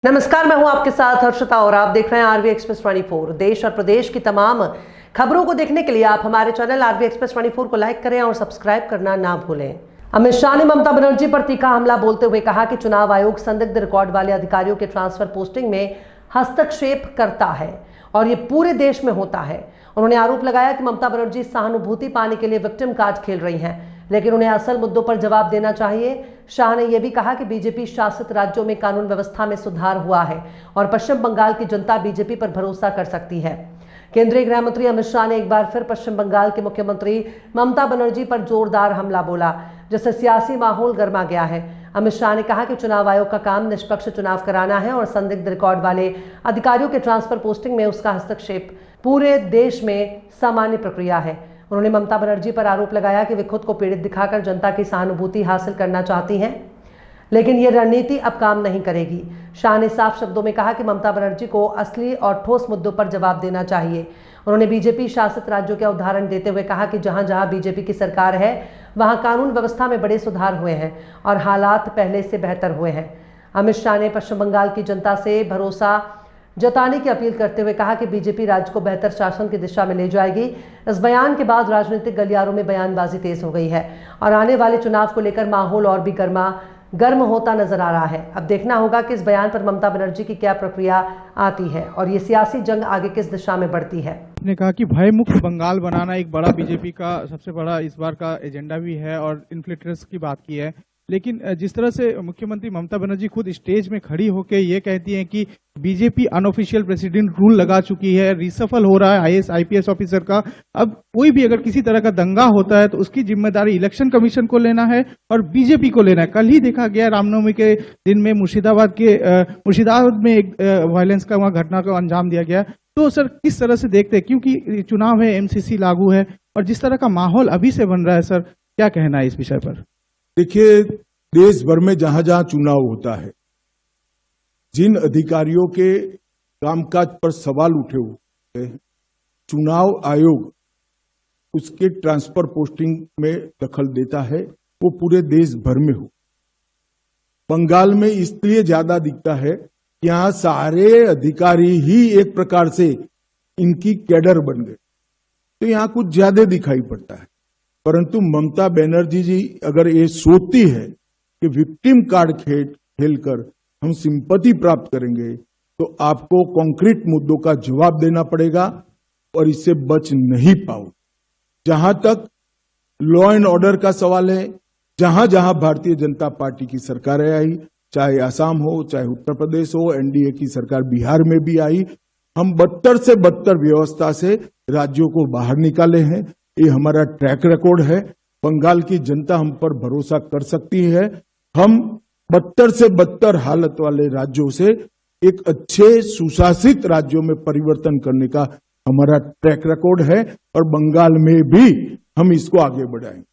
नमस्कार, मैं हूं आपके साथ हर्षिता और आप देख रहे हैं आरवी एक्सप्रेस 24। देश और प्रदेश की तमाम खबरों को देखने के लिए आप हमारे चैनल आरवी एक्सप्रेस 24 को लाइक करें और सब्सक्राइब करना ना भूलें। अमित शाह ने ममता बनर्जी पर तीखा हमला बोलते हुए कहा कि चुनाव आयोग संदिग्ध रिकॉर्ड वाले अधिकारियों के ट्रांसफर पोस्टिंग में हस्तक्षेप करता है और ये पूरे देश में होता है। उन्होंने आरोप लगाया कि ममता बनर्जी सहानुभूति पाने के लिए विक्टिम कार्ड खेल रही हैं, लेकिन उन्हें असल मुद्दों पर जवाब देना चाहिए। शाह ने यह भी कहा कि बीजेपी शासित राज्यों में कानून व्यवस्था में सुधार हुआ है और पश्चिम बंगाल की जनता बीजेपी पर भरोसा कर सकती है। केंद्रीय गृह मंत्री अमित शाह ने एक बार फिर पश्चिम बंगाल के मुख्यमंत्री ममता बनर्जी पर जोरदार हमला बोला, जिससे सियासी माहौल गर्मा गया है। अमित शाह ने कहा कि चुनाव आयोग का काम निष्पक्ष चुनाव कराना है और संदिग्ध रिकॉर्ड वाले अधिकारियों के ट्रांसफर पोस्टिंग में उसका हस्तक्षेप पूरे देश में सामान्य प्रक्रिया है। उन्होंने ममता बनर्जी पर आरोप लगाया कि वे खुद को पीड़ित दिखाकर जनता की सहानुभूति हासिल करना चाहती हैं, लेकिन ये रणनीति अब काम नहीं करेगी। शाह ने साफ शब्दों में कहा कि ममता बनर्जी को असली और ठोस मुद्दों पर जवाब देना चाहिए। उन्होंने बीजेपी शासित राज्यों के उदाहरण देते हुए कहा कि जहां जहां बीजेपी की सरकार है वहां कानून व्यवस्था में बड़े सुधार हुए हैं और हालात पहले से बेहतर हुए हैं। अमित शाह ने पश्चिम बंगाल की जनता से भरोसा जताने की अपील करते हुए कहा कि बीजेपी राज्य को बेहतर शासन की दिशा में ले जाएगी। इस बयान के बाद राजनीतिक गलियारों में बयानबाजी तेज हो गई है और आने वाले चुनाव को लेकर माहौल और भी गर्म होता नजर आ रहा है। अब देखना होगा कि इस बयान पर ममता बनर्जी की क्या प्रक्रिया आती है और ये सियासी जंग आगे किस दिशा में बढ़ती है। ने कहा कि भय मुक्त बंगाल बनाना एक बड़ा बीजेपी का सबसे बड़ा इस बार का एजेंडा भी है और इन्फ्लेटर्स की बात की है, लेकिन जिस तरह से मुख्यमंत्री ममता बनर्जी खुद स्टेज में खड़ी होकर ये कहती हैं कि बीजेपी अनऑफिशियल प्रेसिडेंट रूल लगा चुकी है, रिसफल हो रहा है आईएएस आईपीएस ऑफिसर का, अब कोई भी अगर किसी तरह का दंगा होता है तो उसकी जिम्मेदारी इलेक्शन कमीशन को लेना है और बीजेपी को लेना है। कल ही देखा गया रामनवमी के दिन में मुर्शिदाबाद में एक वायलेंस का वहां घटना को अंजाम दिया गया। तो सर किस तरह से देखते हैं, क्योंकि चुनाव है, एमसीसी लागू है और जिस तरह का माहौल अभी से बन रहा है, सर क्या कहना है इस विषय पर? देखिए, देश भर में जहां जहां चुनाव होता है, जिन अधिकारियों के कामकाज पर सवाल उठे हुए हैं, चुनाव आयोग उसके ट्रांसफर पोस्टिंग में दखल देता है। वो पूरे देश भर में हो। बंगाल में इसलिए ज्यादा दिखता है कि यहां सारे अधिकारी ही एक प्रकार से इनकी कैडर बन गए, तो यहां कुछ ज्यादा दिखाई पड़ता है। परंतु ममता बनर्जी जी अगर ये सोचती है कि विक्टिम कार्ड खेलकर हम सिंपैथी प्राप्त करेंगे, तो आपको कॉन्क्रीट मुद्दों का जवाब देना पड़ेगा और इससे बच नहीं पाओ। जहां तक लॉ एंड ऑर्डर का सवाल है, जहां जहां भारतीय जनता पार्टी की सरकारें आई, चाहे असम हो, चाहे उत्तर प्रदेश हो, एनडीए की सरकार बिहार में भी आई, हम बदतर से बदतर व्यवस्था से राज्यों को बाहर निकाले हैं। ये हमारा ट्रैक रिकॉर्ड है। बंगाल की जनता हम पर भरोसा कर सकती है। हम बदतर से बदतर हालत वाले राज्यों से एक अच्छे सुशासित राज्यों में परिवर्तन करने का हमारा ट्रैक रिकॉर्ड है और बंगाल में भी हम इसको आगे बढ़ाएंगे।